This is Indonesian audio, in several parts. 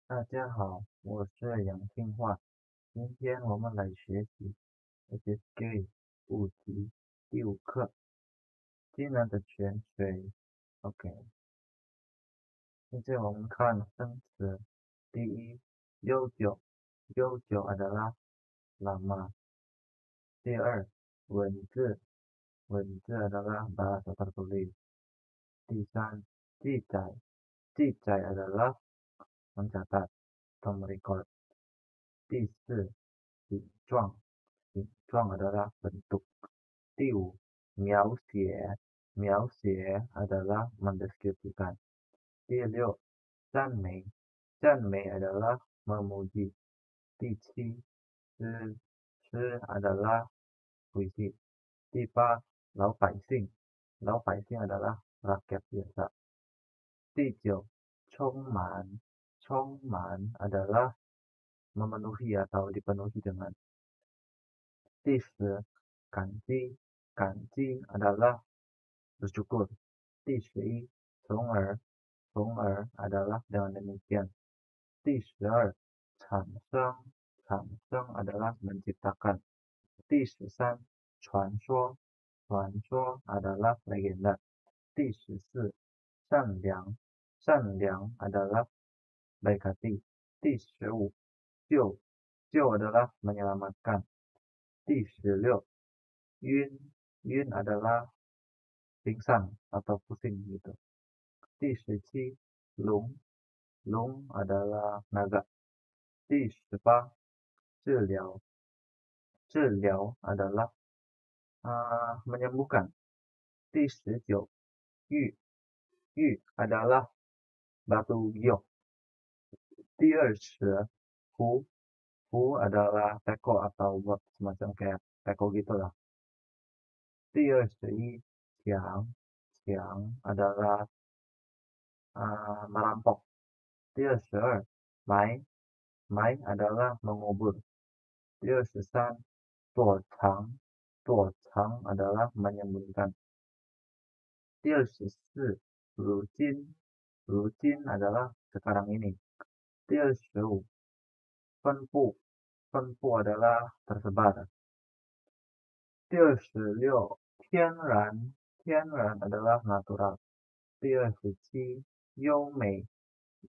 大家好，我是杨庆化。今天我们来学习 HSK 5级第5课技能的泉水。OK，现在我们看生词。第一，悠久，悠久 adalah lama。第二，文字，文字 adalah bahasa tertulis。第三，记载，记载 adalah mencatat atau merekod。第四，形状，形状 adalah bentuk。第五，描写，描写 adalah mendeskripsikan。第六，赞美，赞美 adalah memuji。第七，诗，诗 adalah puisi。第八，老百姓，老百姓 adalah rakyat biasa。第九，充满，充满 adalah memenuhi atau dipenuhi dengan。第十，感激，感激 adalah bersyukur。第11，从而，从而 adalah dengan demikian。第12，产生，产生 adalah menciptakan。第13，传说，传说 adalah legenda。第14，善良，善良 adalah baik hati。第15，救，救 adalah menyelamatkan。第16, Yun, Yun adalah pingsan atau pusing gitu. Di 17, Lung, Lung adalah naga. Di 18, Ziliao, Ziliao adalah menyembuhkan. Di 19, Yu, Yu adalah batu giok. Di 20, Hu, Hu adalah teko atau buat semacam kayak teko gitu lah. 第21, Siang, Siang adalah merampok. 第22, Mai, Mai adalah mengubur. 第23, Tuocang, Tuocang adalah menyembunyikan. 第24, Rujin, Rujin adalah sekarang ini. 第25, Penpu, Penpu adalah tersebar. 第26, Tianran, Tianran adalah natural. 第27, Youmei,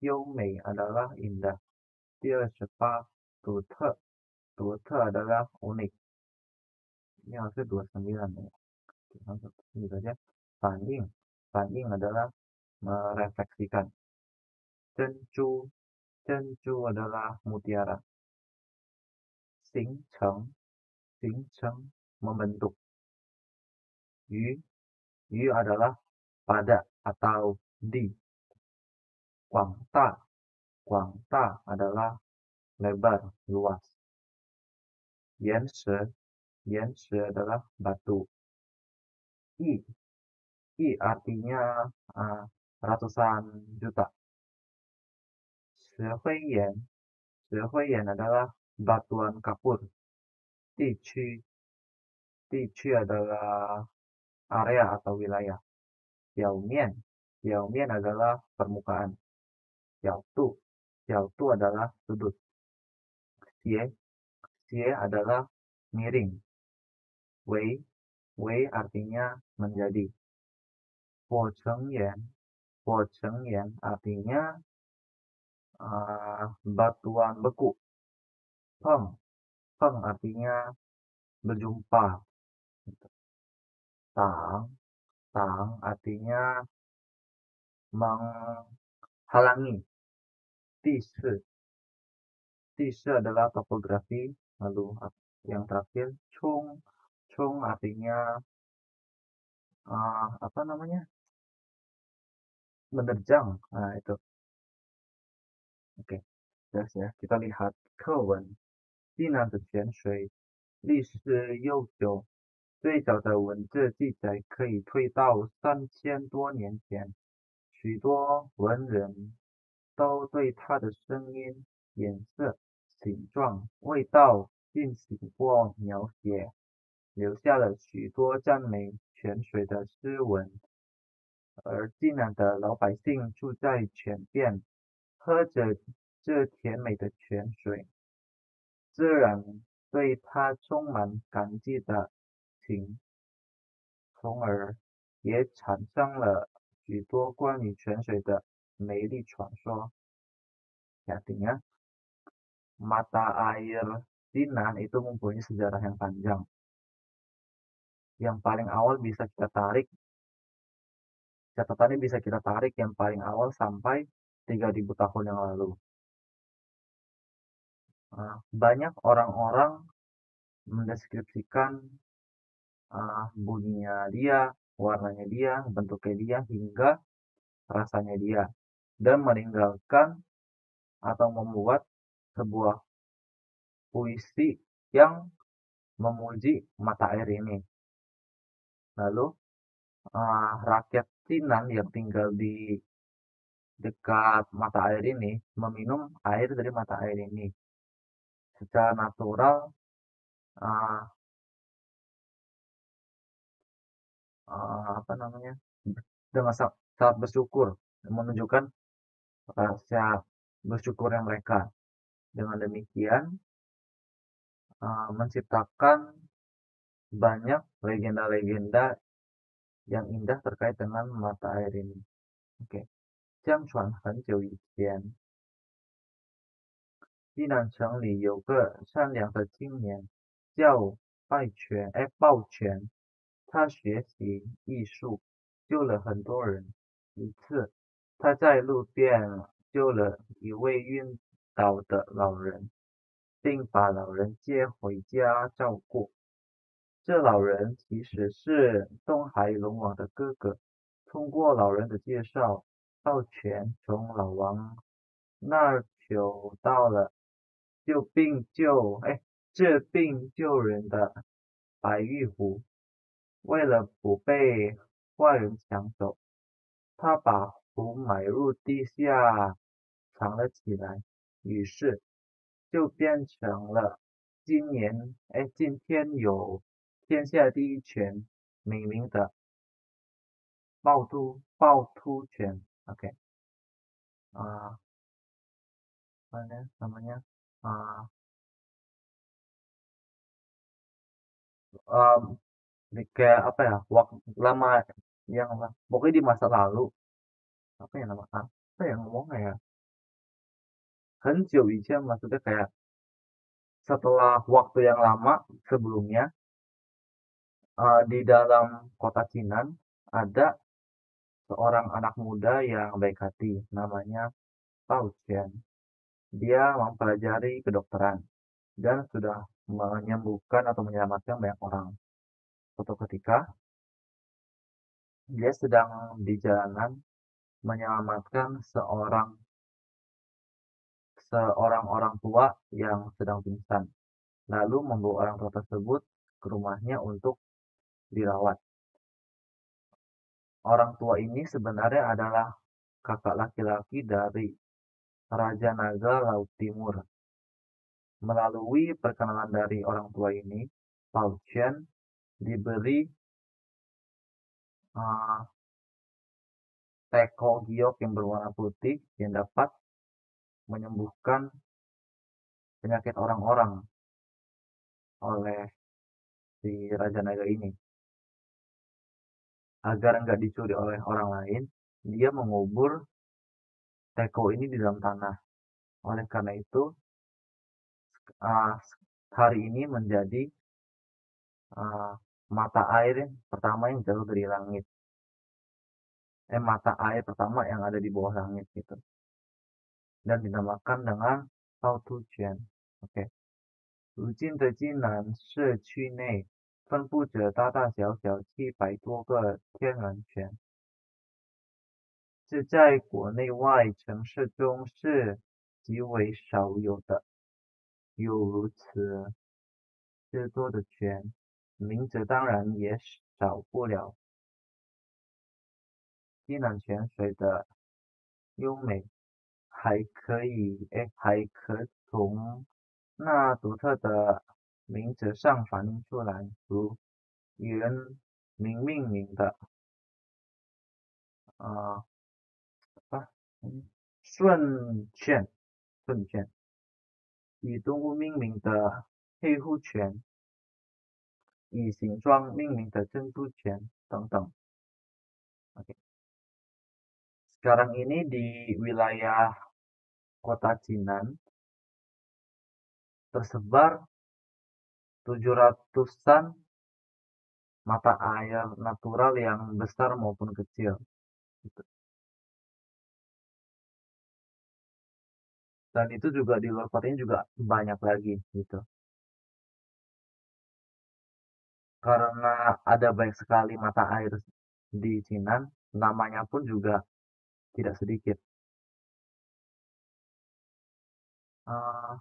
Youmei adalah indah. 第28, Dute, Dute adalah unik. Ini harusnya 29 ya. Langsung ini saja. Fanning, Fanning adalah merefleksikan. Cencu, Cencu adalah mutiara. Xingcheng, Xingcheng membentuk. Yu, Yu adalah pada atau di. Guangda, Guangda adalah lebar, luas. Yanshi, Yanshi adalah batu. I, I artinya ratusan juta. Shihuiyan, Shihuiyan adalah batuan kapur. Diqu, Diqu adalah area atau wilayah. Xiaomian, Xiaomian adalah permukaan. Xiaotu, Xiaotu adalah sudut. Xie, Xie adalah miring. Wei, Wei artinya menjadi. Po Chengyan, Po Chengyan artinya batuan beku. Peng, Peng artinya berjumpa. Tang, Tang artinya menghalangi. Tise, Tise adalah topografi. Lalu yang terakhir Chung, Chung artinya apa namanya? Menerjang. Nah, itu. Oke, jelas ya. Kita lihat kewen. 济南的泉水历史悠久，最早的文字记载可以推到3000多年前，许多文人都对它的声音、颜色、形状、味道进行过描写，留下了许多赞美泉水的诗文。而济南的老百姓住在泉边，喝着这甜美的泉水，自然对它充满感激的情，从而也产生了许多关于泉水的美丽传说。Artinya, mata air Jinan itu mempunyai sejarah yang panjang. Yang paling awal bisa kita tarik, catatannya bisa kita tarik yang paling awal sampai 3000 tahun yang lalu. Banyak orang-orang mendeskripsikan bunyinya dia, warnanya dia, bentuknya dia, hingga rasanya dia, dan meninggalkan atau membuat sebuah puisi yang memuji mata air ini. Lalu rakyat Sinan yang tinggal di dekat mata air ini meminum air dari mata air ini secara natural, apa namanya, dengan sangat bersyukur, menunjukkan rasa bersyukurnya mereka. Dengan demikian menciptakan banyak legenda-legenda yang indah terkait dengan mata air ini. Oke. 相传很久以前，西南城里有个善良的青年，叫抱拳。他学习艺术，救了很多人。一次，他在路边救了一位晕倒的老人，并把老人接回家照顾。这老人其实是东海龙王的哥哥。通过老人的介绍，抱拳从老王那儿求到了治病救人的白玉壶。为了不被坏人抢走，他把壶埋入地下藏了起来，于是就变成了今天有天下第一泉美名的趵突泉。Oke. Apa namanya? Kayak apa ya? Waktu lama yang pokoknya di masa lalu. Apa ya nama? Apa ya ngomongnya ya? 很久以前 maksudnya kayak setelah waktu yang lama sebelumnya, di dalam kota Jinan ada seorang anak muda yang baik hati, namanya Pao Qian. Dia mempelajari kedokteran dan sudah menyembuhkan atau menyelamatkan banyak orang. Suatu ketika, dia sedang di jalanan menyelamatkan seorang orang tua yang sedang pingsan, lalu membawa orang tua tersebut ke rumahnya untuk dirawat. Orang tua ini sebenarnya adalah kakak laki-laki dari Raja Naga Laut Timur. Melalui perkenalan dari orang tua ini, Pao Qian diberi teko giok yang berwarna putih yang dapat menyembuhkan penyakit orang-orang oleh si Raja Naga ini. Agar nggak dicuri oleh orang lain, dia mengubur teko ini di dalam tanah. Oleh karena itu, hari ini menjadi mata air pertama yang jatuh dari langit. Mata air pertama yang ada di bawah langit gitu. Dan dinamakan dengan Pao Tu Qian. Oke. 如今的济南市区内分布着大大小小700多个天然泉，这在国内外城市中是极为少有的。有如此之多的泉，名字当然也少不了济南泉水的优美，还可从那独特的名字上反映出来，如原命名的顺劝瞬间，以动物命名的黑户泉，以形状命名的珍珠泉等等。Oke. Sekarang ini di wilayah kota Jinan tersebar 700-an mata air natural yang besar maupun kecil. Gitu. Dan itu juga di luar kota ini juga banyak lagi gitu. Karena ada banyak sekali mata air di Jinan, namanya pun juga tidak sedikit. Eh,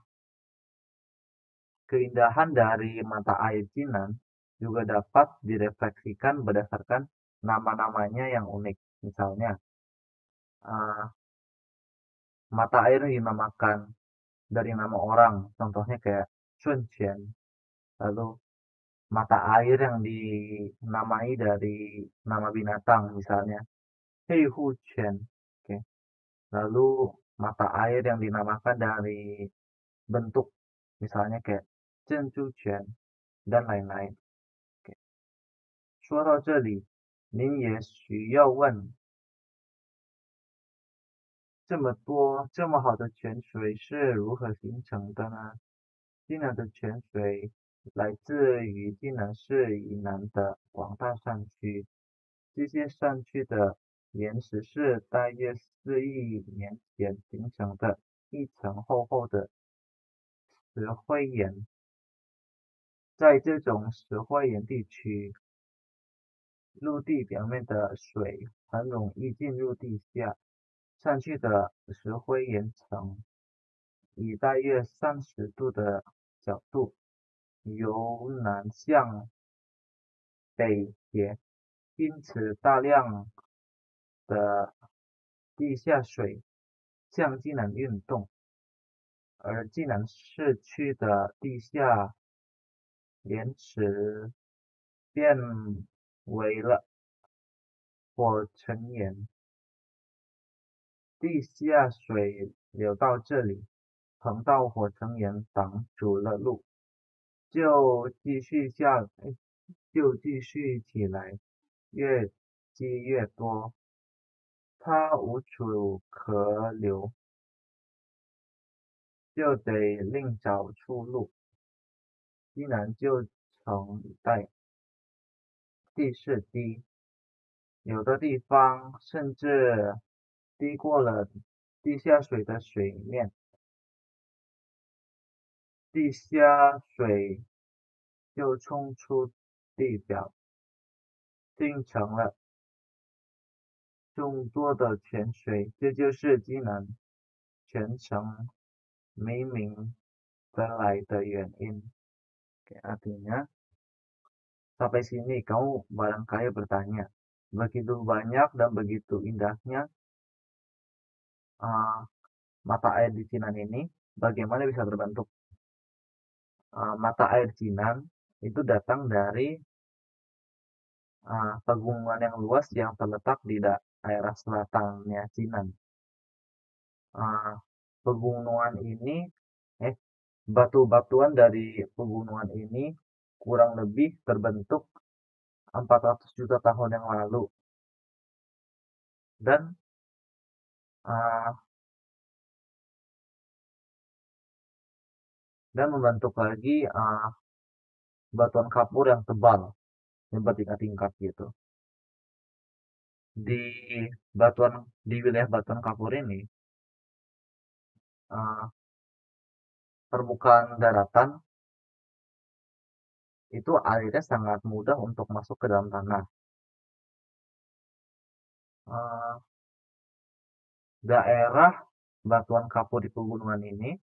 Keindahan dari mata air Jinan juga dapat direfleksikan berdasarkan nama-namanya yang unik. Misalnya, eh, mata air dinamakan dari nama orang, contohnya kayak Chunchen. Lalu mata air yang dinamai dari nama binatang, misalnya Heihuchen. Oke. Lalu mata air yang dinamakan dari bentuk, misalnya kayak Zhenjuquan dan lain-lain. Oke. 说到这里，您也许要问，这么多这么好的泉水是如何形成的呢？济南的泉水来自于济南市以南的广大山区，这些山区的岩石是大约4亿年前形成的一层厚厚的石灰岩。在这种石灰岩地区，陆地表面的水很容易进入地下，上去的石灰岩层以大约30度的角度由南向北斜，因此大量的地下水向济南运动，而济南市区的地下岩石变为了火成岩。地下水流到这里，碰到火成岩挡住了路，就继续起来，越积越多，它无处可流，就得另找出路。济南旧城一带地势低，有的地方甚至低过了地下水的水面，地下水就冲出地表，形成了众多的泉水，这就是济南泉城命名得来的原因。Artinya, sampai sini kamu barangkali bertanya, begitu banyak dan begitu indahnya mata air di Jinan ini, bagaimana bisa terbentuk? Mata air Jinan itu datang dari pegunungan yang luas yang terletak di daerah selatannya Jinan. Pegunungan ini, batu-batuan dari pegunungan ini kurang lebih terbentuk 400 juta tahun yang lalu. Dan membentuk lagi batuan kapur yang tebal yang bertingkat-tingkat gitu. Di wilayah batuan kapur ini permukaan daratan itu airnya sangat mudah untuk masuk ke dalam tanah. Daerah batuan kapur di pegunungan ini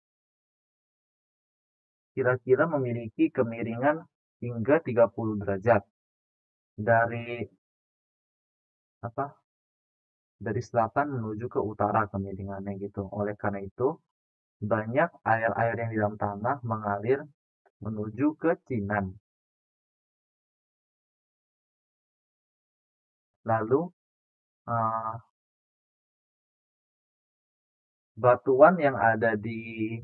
kira-kira memiliki kemiringan hingga 30 derajat dari selatan menuju ke utara kemiringannya gitu. Oleh karena itu, banyak air-air yang di dalam tanah mengalir menuju ke Jinan. Lalu batuan yang ada di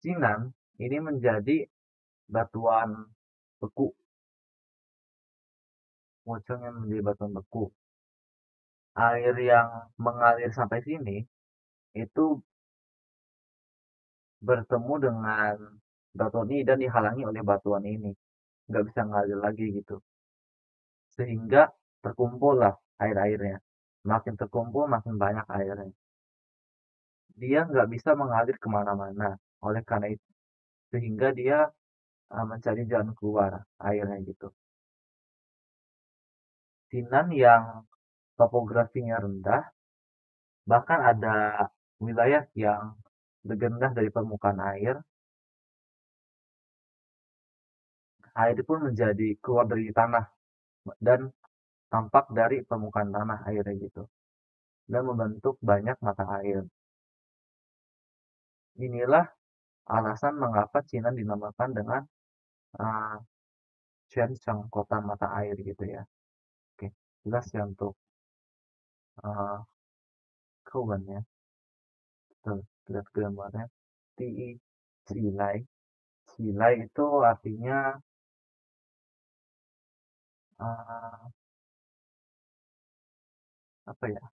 Jinan ini menjadi batuan beku. Woceng yang menjadi batuan beku. Air yang mengalir sampai sini itu bertemu dengan batuan ini dan dihalangi oleh batuan ini. Nggak bisa ngalir lagi gitu. Sehingga terkumpul lah air-airnya. Makin terkumpul, makin banyak airnya. Dia nggak bisa mengalir kemana-mana. Oleh karena itu, sehingga dia mencari jalan keluar airnya gitu. Jinan yang topografinya rendah, bahkan ada wilayah yang lebih rendah dari permukaan air, air pun menjadi keluar dari tanah dan tampak dari permukaan tanah airnya gitu, dan membentuk banyak mata air. Inilah alasan mengapa Cina dinamakan dengan uh, Shenzhen, kota mata air gitu ya. Oke, jelas ya untuk uh, ya. Tuh, lihat gambarnya. Ti Cilai. Cilai itu artinya uh, apa ya?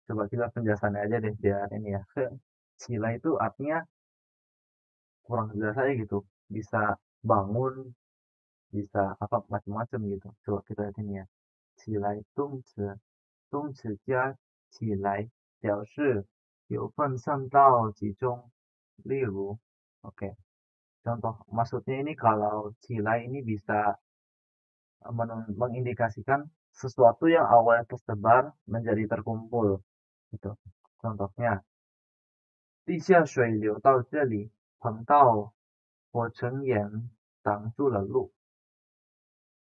Coba kita penjelasannya aja deh biar ini ya. Cilai itu artinya kurang jelas aja gitu. Bisa bangun, bisa apa macam-macam gitu. Coba kita lihat ini ya. Cilai Dongzi, Dongzi加起来表示有份上到集中。例如，oke, contoh maksudnya ini kalau cilai ini bisa mengindikasikan sesuatu yang awalnya tersebar menjadi terkumpul gitu. Contohnya, 地下水流到这里，碰到火成岩挡住了路，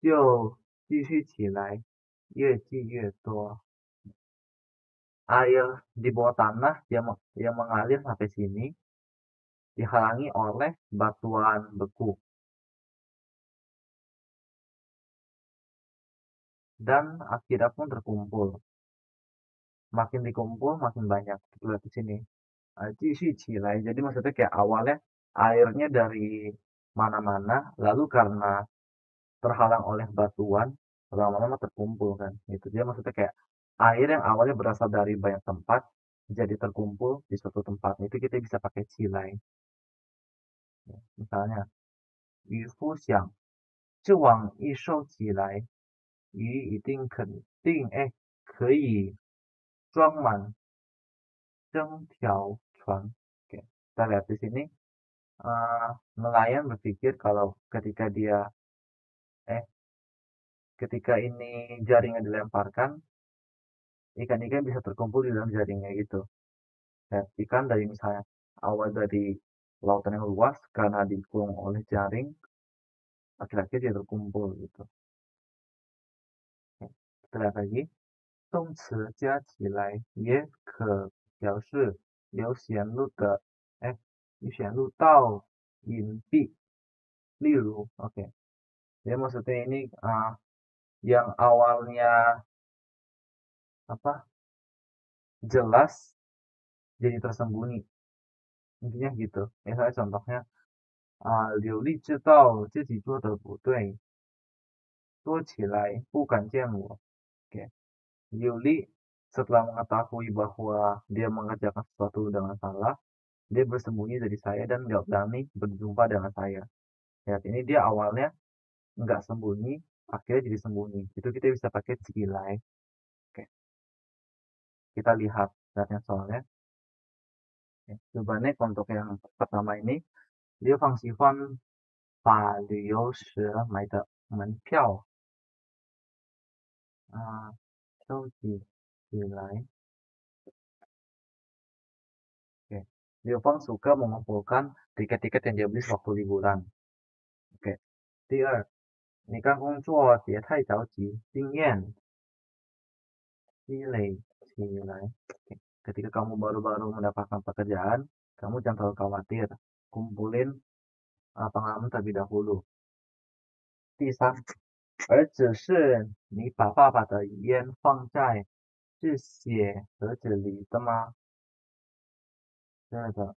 就继续起来，越积越多。Air di bawah tanah yang mengalir sampai sini dihalangi oleh batuan beku dan akhirnya pun terkumpul. Makin dikumpul makin banyak. Kita lihat di sini. Jisi cilai. Jadi maksudnya kayak awalnya airnya dari mana-mana, lalu karena terhalang oleh batuan, lama-lama terkumpul kan. Itu dia maksudnya kayak air yang awalnya berasal dari banyak tempat jadi terkumpul di suatu tempat. Itu kita bisa pakai cilai. Misalnya, 渔夫想这网一收起来，鱼一定肯定可以装满整条船. Oke, kita lihat di sini. Nelayan berpikir kalau eh ketika ini jaringnya dilemparkan, ikan-ikan bisa terkumpul di dalam jaringnya gitu. Dan ikan dari misalnya awal dari lautan yang luas karena dikurung oleh jaring, akhir-akhir dia terkumpul gitu. Oke, kita lihat lagi. 动词加起来也可表示有显露的，有显露到隐蔽。例如，oke, jadi maksudnya ini yang awalnya apa jelas jadi tersembunyi. Intinya gitu. Misalnya contohnya, 柳立知道自己做的不对，说起来不敢见我. Oke. Yuli setelah mengetahui bahwa dia mengerjakan sesuatu dengan salah, dia bersembunyi dari saya dan nggak berani berjumpa dengan saya. Lihat, ini dia awalnya nggak sembunyi, akhirnya jadi sembunyi. Itu kita bisa pakai cilai. Oke, kita lihat lihatnya soalnya. Oke, jawabannya untuk yang pertama ini, 流放喜欢把旅游时买的门票收集起来. Oke. Liu Fang suka mengumpulkan tiket-tiket yang dia beli sewaktu liburan. Oke. 第二，你刚工作别太着急，经验积累起来. Oke. Ketika kamu baru-baru mendapatkan pekerjaan, kamu jangan terlalu khawatir. Kumpulin pengalaman terlebih dahulu. 第三，而只是你把爸爸的烟放在致写盒子里的吗?是的，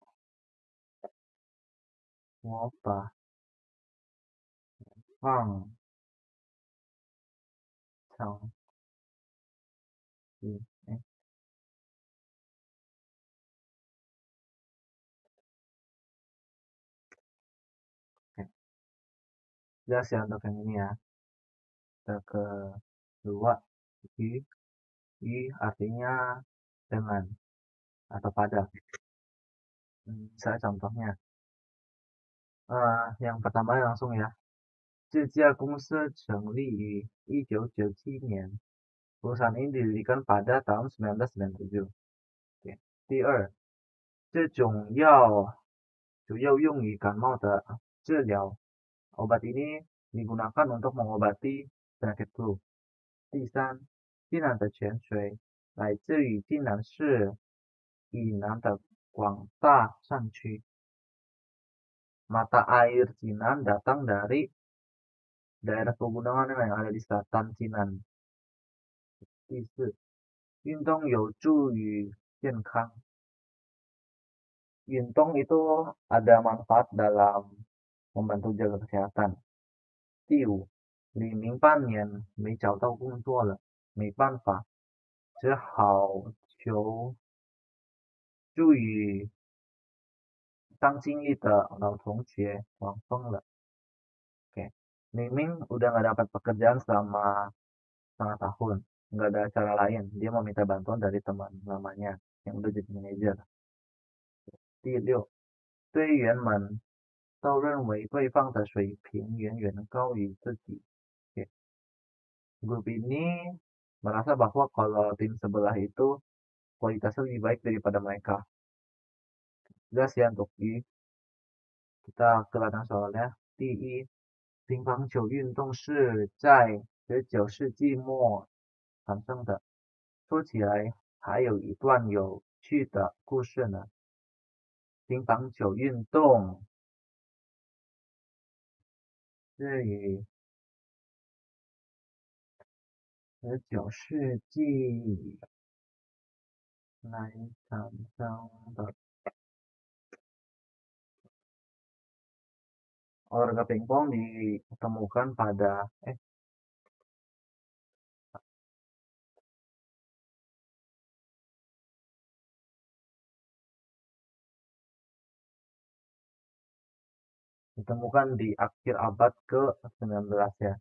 我把放成一，哎，oke. Jelas ya untuk yang ini ya. Kita kedua, i, artinya dengan atau pada. Saya contohnya. Yang pertama langsung ya. 这家公司成立于1997年 perusahaan ini didirikan pada tahun 1997. Oke. 第二，这种药主要用于感冒的治疗 obat ini digunakan untuk mengobati penyakit flu. 第三，济南的泉水来自于济南市以南的广大山区。 Mata air Jinan datang dari daerah pegunungan yang ada di selatan Jinan. 第四，运动有助于健康。运动 itu ada manfaat dalam membantu jaga kesehatan. 第五，李明半年没找到工作了，没办法，只好就注意当经理的老同学王峰了. Oke, Miming udah nggak dapat pekerjaan selama setengah tahun, nggak ada cara lain, dia mau minta bantuan dari teman lamanya yang udah jadi manajer. 第六，队员们都认为对方的水平远远高于自己. Oke. Grup ini merasa bahwa kalau tim sebelah itu kualitasnya lebih baik daripada mereka. Jelas ya untuk I. Kita ke ladang soalnya. 第一，乒乓球运动是在19世纪末产生的。说起来还有一段有趣的故事呢。乒乓球运动是于19世纪来产生的。Olahraga pingpong ditemukan pada ditemukan di akhir abad ke-19 ya,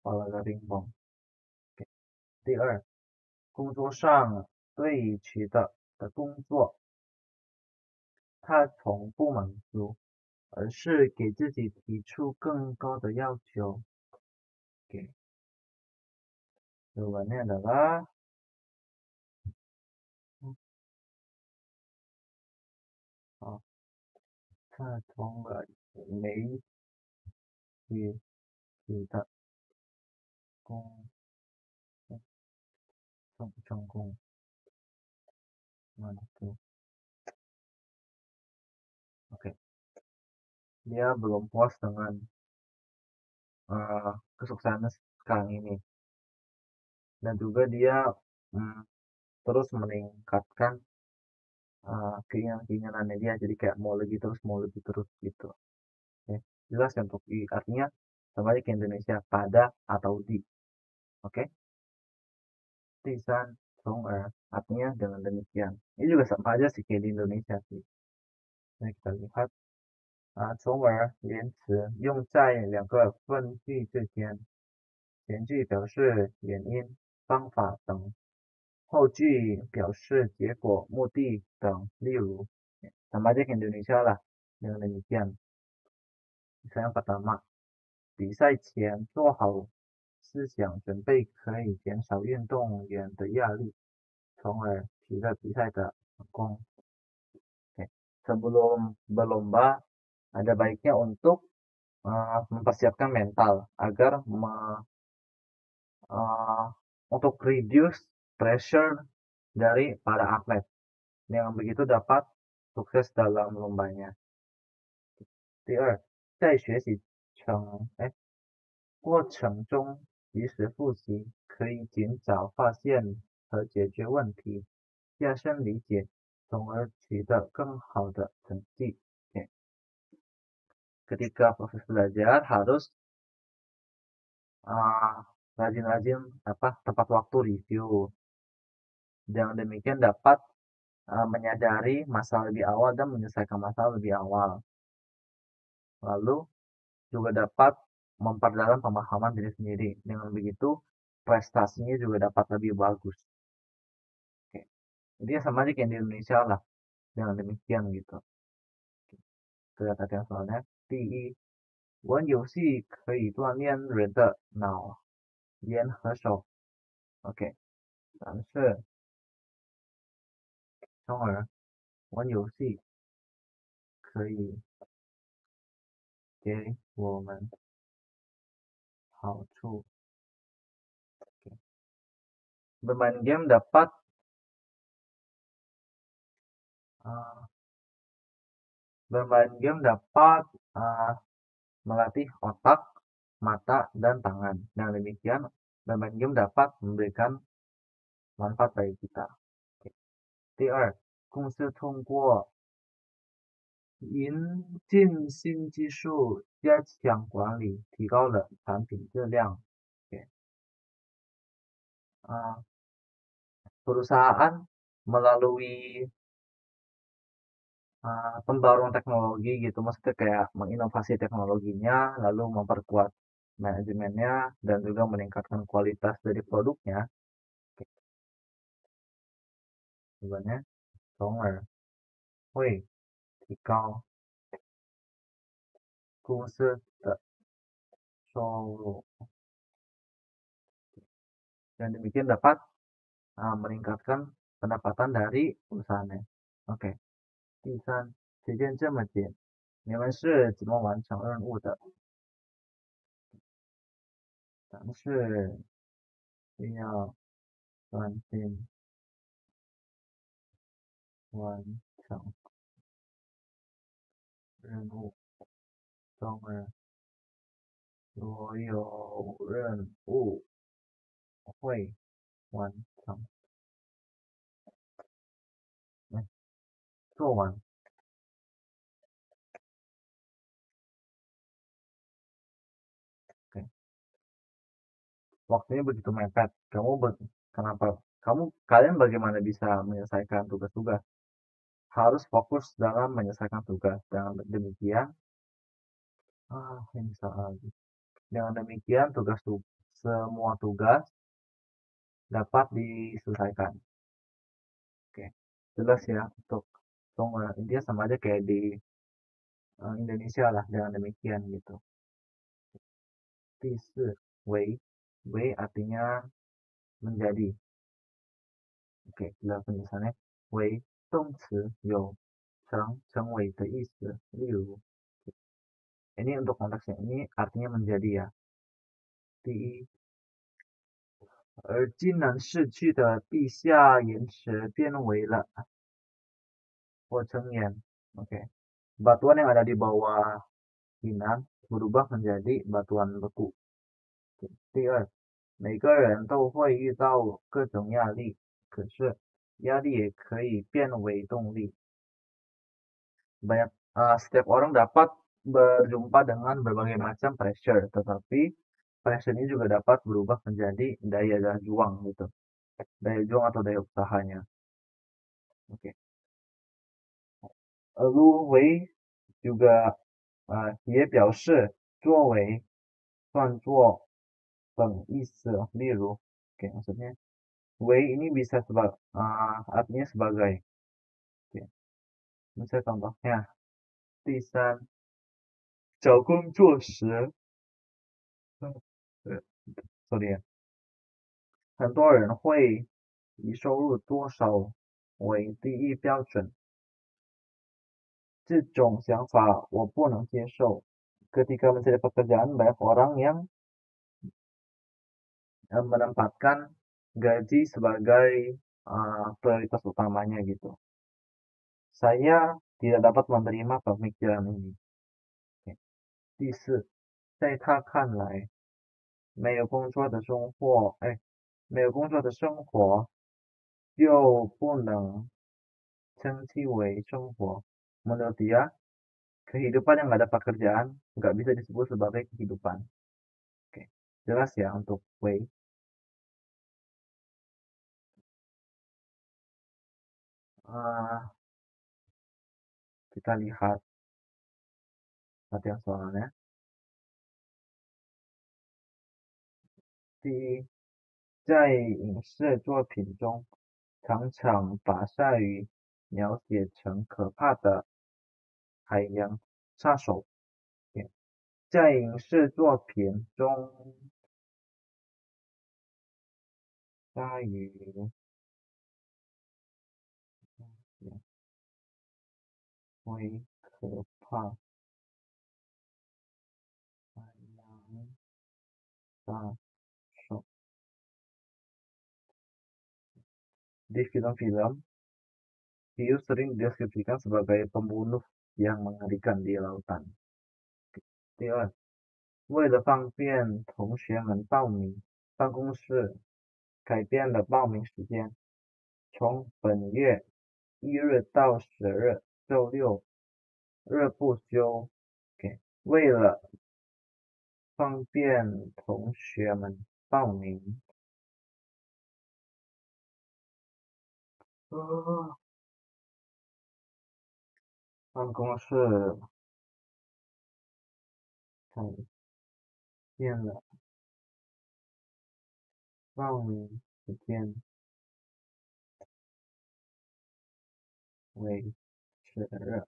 olahraga pingpong. 第二，工作上对其的工作他从不满足，而是给自己提出更高的要求。Jawabannya adalah oh, 他从没与其的成功满足。 Oke, dia belum puas dengan kesuksesan sekarang ini, dan juga dia terus meningkatkan keinginan-keinginannya dia, jadi kayak mau lebih terus gitu. Oke, jelas ya untuk I, artinya sama aja ke Indonesia, pada atau di. Oke. Tisan Songer artinya dengan demikian. Ini juga sama aja sih kayak di Indonesia sih. Nah, kita lihat 从而连词用在两个分句之间，前句表示原因、方法等，后句表示结果、目的等。例如sama aja ke Indonesia lah dengan demikian. Misalnya yang pertama, 比赛前做好思想准备可以减少运动员的压力，从而提高比赛的成功。Sebelum berlomba ada baiknya untuk mempersiapkan mental agar untuk reduce pressure dari para atlet yang begitu dapat sukses dalam lombanya. 第二，在学习过程中及时复习，可以尽早发现和解决问题，加深理解，从而取得更好的成绩. Oke. Ketika proses belajar harus rajin-rajin tepat waktu review. Dengan demikian dapat menyadari masalah lebih awal dan menyelesaikan masalah lebih awal. Lalu juga dapat memperdalam pemahaman diri sendiri. Dengan begitu prestasinya juga dapat lebih bagus. Oke. Jadi sama aja kayak di Indonesia lah. Dengan demikian gitu. Kita lihat yang soalnya. 第一，玩游戏可以锻炼人的脑、眼和手。OK， 但是从而玩游戏可以给我们好处. Okay. Bermain game dapat melatih otak, mata, dan tangan. Dengan demikian, bermain game dapat memberikan manfaat bagi kita. Okay. 第二，公司通过引进新技术，加强管理，提高了产品质量. Okay. Perusahaan melalui pembaruan teknologi gitu, maksudnya kayak menginovasi teknologinya, lalu memperkuat manajemennya, dan juga meningkatkan kualitas dari produknya. Sebenarnya, 从而会提高公司的收入. Dan demikian dapat meningkatkan pendapatan dari perusahaannya. Oke. 第三，时间这么紧，你们是怎么完成任务的？但是需要专心完成任务，从而所有任务会完成。做完. Oke. Waktunya begitu mepet. Kalian bagaimana bisa menyelesaikan tugas-tugas? Harus fokus dalam menyelesaikan tugas. Dengan demikian, ini salah lagi. Dengan demikian semua tugas dapat diselesaikan. Oke, jelas ya untuk India sama aja kayak di Indonesia lah dengan demikian gitu. 第四，为artinya menjadi. Oke, jelas penjelasannya. 为动词有成为的意思。例如, ini untuk konteksnya ini artinya menjadi ya. 第一，而津南市区的地下岩石变为了Pocengian. Oke. Batuan yang ada di bawah Jinan berubah menjadi batuan beku. 第二，每个人都会遇到各种压力，可是压力也可以变为动力. Setiap orang dapat berjumpa dengan berbagai macam pressure, tetapi pressure ini juga dapat berubah menjadi daya juang gitu. Daya juang atau daya usahanya. Oke. Lalu Wei juga 也表示作为、算作等意思. 例如, oke, maksudnya Wei ini bisa artinya sebagai. Oke. Misalnya contohnya, 第三，找工作时，sorry，很多人会以收入多少为第一标准，这种想法我不能接受. Ketika mencari pekerjaan, banyak orang yang menempatkan gaji sebagai prioritas utamanya gitu. Saya tidak dapat menerima pemikiran ini. 第四，在他看来，没有工作的生活就不能称其为生活. Menurut dia, kehidupan yang nggak ada pekerjaan nggak bisa disebut sebagai kehidupan. Oke, jelas ya untuk Wei. Kita lihat latihan soalnya. 第一，在影视作品中，常常把鲨鱼描写成可怕的海洋杀手。在影视作品中，鲨鱼为可怕海洋杀手。Di film-film, hiu sering dideskripsikan sebagai pembunuh yang mengerikan di lautan. 第二，为了方便同学们报名，办公室改变了报名时间，从本月1日到10日，周六日不休。为了方便同学们报名，办公室改变了报名时间为10日.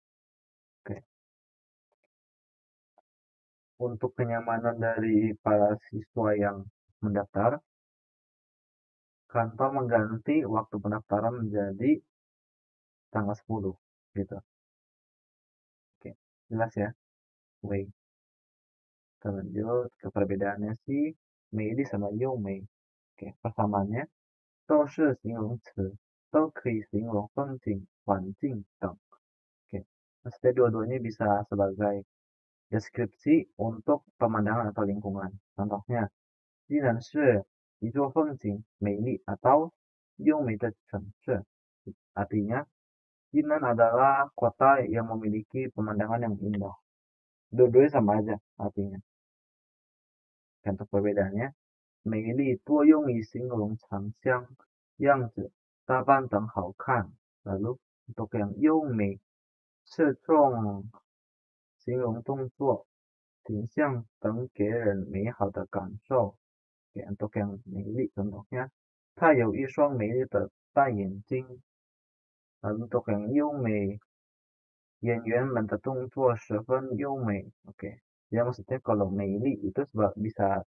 Oke. Untuk kenyamanan dari para siswa yang mendaftar, kantor mengganti waktu pendaftaran menjadi tanggal 10 gitu. Oke, jelas ya. Wei. Kita lanjut ke perbedaannya si Meili sama You Mei. Oke, persamaannya 都是形容词，都可以形容风景、环境等. Oke, maksudnya dua-duanya bisa sebagai deskripsi untuk pemandangan atau lingkungan. Contohnya, 济南是一座风景美丽 atau 优美的城市. Artinya, Jinan adalah kota yang memiliki pemandangan yang indah. Dua-duanya sama aja artinya. Untuk perbedaannya, 美丽多用于形容长相、样子、打扮等好看. Lalu untuk yang 优美侧重形容动作、形象等给人美好的感受. Untuk yang 美丽 contohnya, 她有一双美丽的大眼睛. Lalu untuk yang 优美, 演员们的动作十分优美. Oke. Ya maksudnya kalau 美丽 itu bisa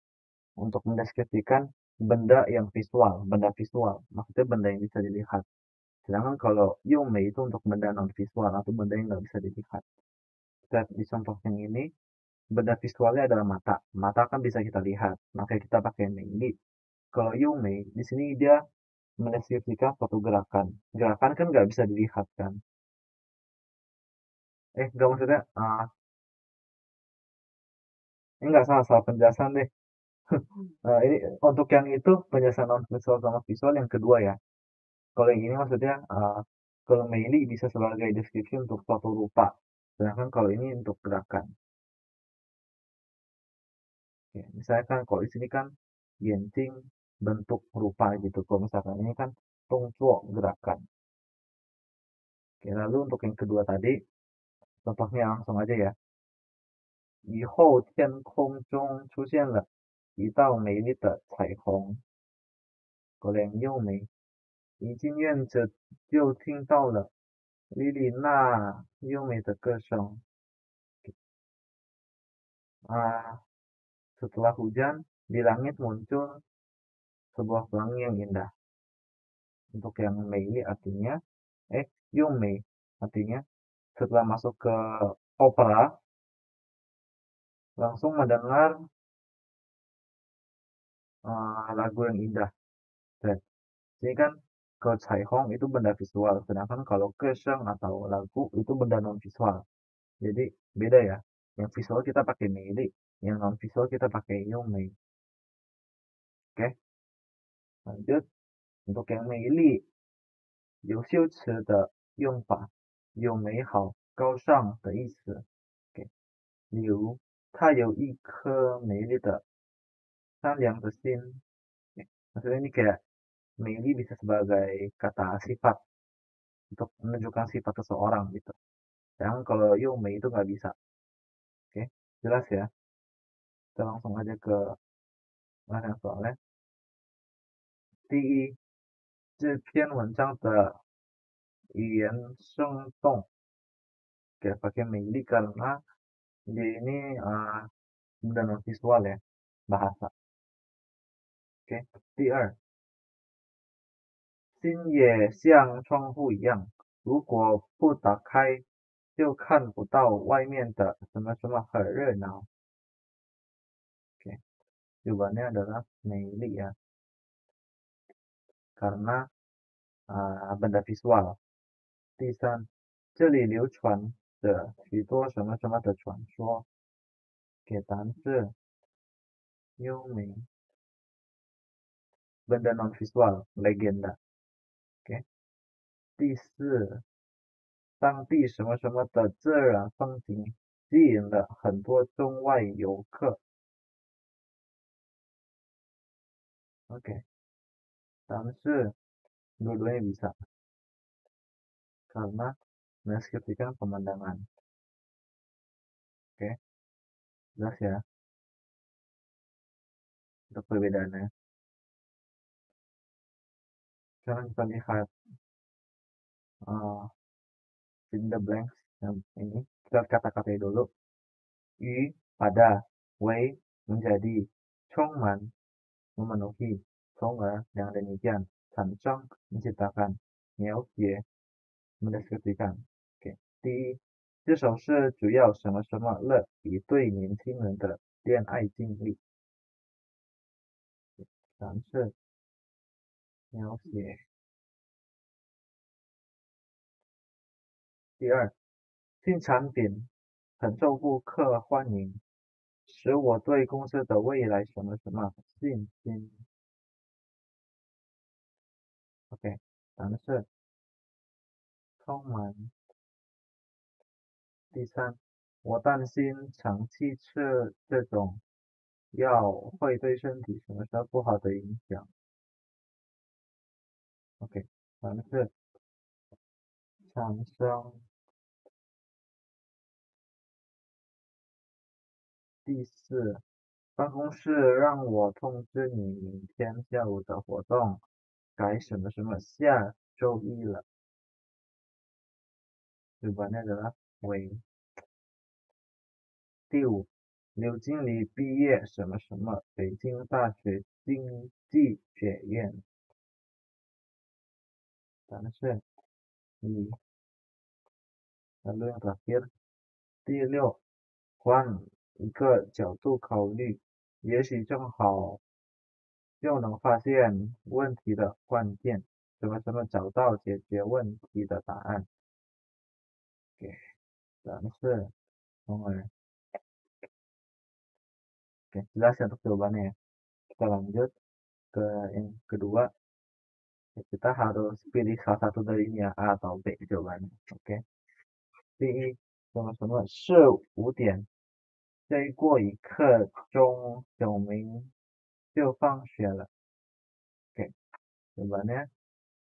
untuk mendeskripsikan benda yang visual, benda visual. Maksudnya benda yang bisa dilihat. Sedangkan kalau 优美 itu untuk benda non visual atau benda yang nggak bisa dilihat. Kita di contoh yang ini, benda visualnya adalah mata. Mata kan bisa kita lihat, makanya kita pakai 美丽. Kalau 优美 di sini dia mendeskripsikan suatu gerakan. Gerakan kan nggak bisa dilihat kan. Nggak maksudnya, ini nggak salah penjelasan deh. Ini untuk yang itu penjelasan non visual sama visual yang kedua ya. Kalau yang ini maksudnya, kalau Meili bisa sebagai deskripsi untuk suatu rupa. Sedangkan kalau ini untuk gerakan. Oke, misalkan kalau di sini kan yenting bentuk rupa gitu. Kalau misalkan ini kan tongzuo gerakan. Oke, lalu untuk yang kedua tadi, contohnya langsung aja ya. 以后天空中出现了一道美丽的彩虹. Kalau yang 优美, 一进院子就听到了莉莉娜优美的歌声. Setelah hujan, di langit muncul sebuah pelangi yang indah. Untuk yang Meili artinya, Yumei artinya, setelah masuk ke opera, langsung mendengar lagu yang indah. Jadi kan ke Caihong itu benda visual, sedangkan kalau keseng atau lagu itu benda non visual. Jadi beda ya. Yang visual kita pakai Meili, yang non visual kita pakai Yumei. Oke, lanjut. Untuk yang Meili, 有羞耻的用法有美好、高尚的意思。例如，他有一颗美丽的、善良的心。Maksudnya ini kayak Meli bisa sebagai kata sifat untuk menunjukkan sifat seseorang gitu. Sedangkan kalau Mei itu nggak bisa. Oke, jelas ya. Kita langsung aja ke yang soalnya. 第一，这篇文章的语言生动kayak pakai Meli karena dia ini benda non visual ya, bahasa. Oke, 第二，心也像窗户一样，如果不打开，就看不到外面的什么什么很热闹。Oke, jawabannya adalah Meli ya, karena benda visual。第三，这里流传着许多什么什么的传说。给答案是幽冥，benda non visual legenda。Oke，第四，当地什么什么的自然风景吸引了很多中外游客。Oke，答案是dua-duanya bisa karena mendeskripsikan pemandangan. Oke, jelas ya untuk perbedaannya. Sekarang kita lihat in the blanks yang ini. Kita lihat kata-kata dulu. Yu pada, wei menjadi, chongman memenuhi, chonger yang demikian, cancang menciptakan, miao ye mendeskripsikan. Oke, 第一，这首诗主要什么什么乐，比对年轻人的恋爱经历。答案是描写。第二，新产品很受顾客欢迎，使我对公司的未来什么什么信心。OK，答案是充满。第三，我担心长期吃这种药会对身体什么什么不好的影响。OK，答案是产生。第四，办公室让我通知你明天下午的活动改什么什么下周一了。jawabannya adalah Wei。第五，刘经理毕业什么什么北京大学经济学院。答案是一。lalu yang terakhir，第六，换一个角度考虑，也许正好就能发现问题的关键，什么什么找到解决问题的答案。Oke，答案是nomor。Oke, jelas ya untuk jawabannya ya. Kita lanjut ke yang kedua. Kita harus pilih salah satu dari ini ya, A atau B jawabannya. Oke. 第一，什么什么是5点，再过一刻钟小明就放学了。Oke, jawabannya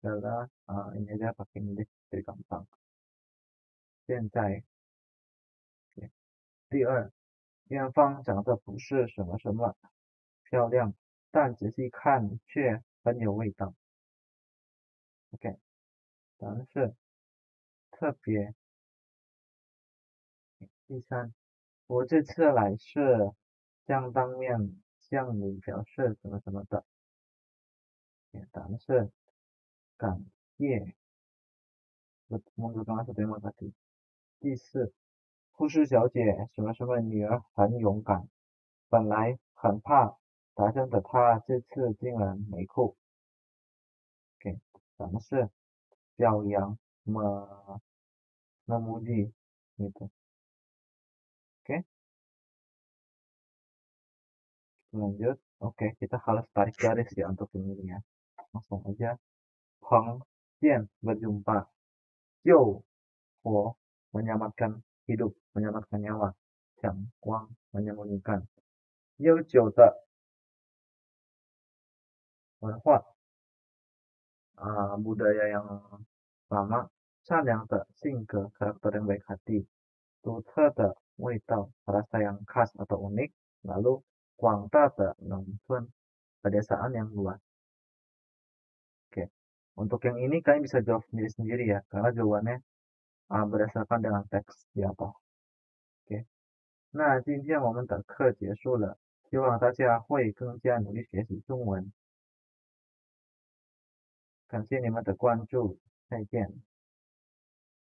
adalah ini aja pakai ini deh, jadi gampang. 现在，第二，远方长得不是什么什么漂亮，但仔细看却很有味道。OK，答案是特别。第三，我这次来是想当面向你表示什么什么的。答案是感谢。mengucapkan terima kasih。第四，护士小姐什么什么女儿很勇敢，本来很怕打针的她这次竟然没哭。OK，答案是表扬memuji gitu. Oke, lanjut. Oke, kita harus tarik garis ya untuk ini ya. Langsung aja. Hong Jian berjumpa. 救活 menyelamatkan hidup, menyelamatkan nyawa. 阳光 menyembunyikan. 悠久的文化 budaya yang lama. 善良的性格 karakter yang baik hati. 独特的味道 rasa yang khas atau unik. Lalu 广大的农村 pedesaan yang luas. Oke. Untuk yang ini kalian bisa jawab sendiri-sendiri ya, karena jawabannya berdasarkan dengan teks di atas. Oke. 那今天我们的课结束了，希望大家会更加努力学习中文。感谢你们的关注，再见。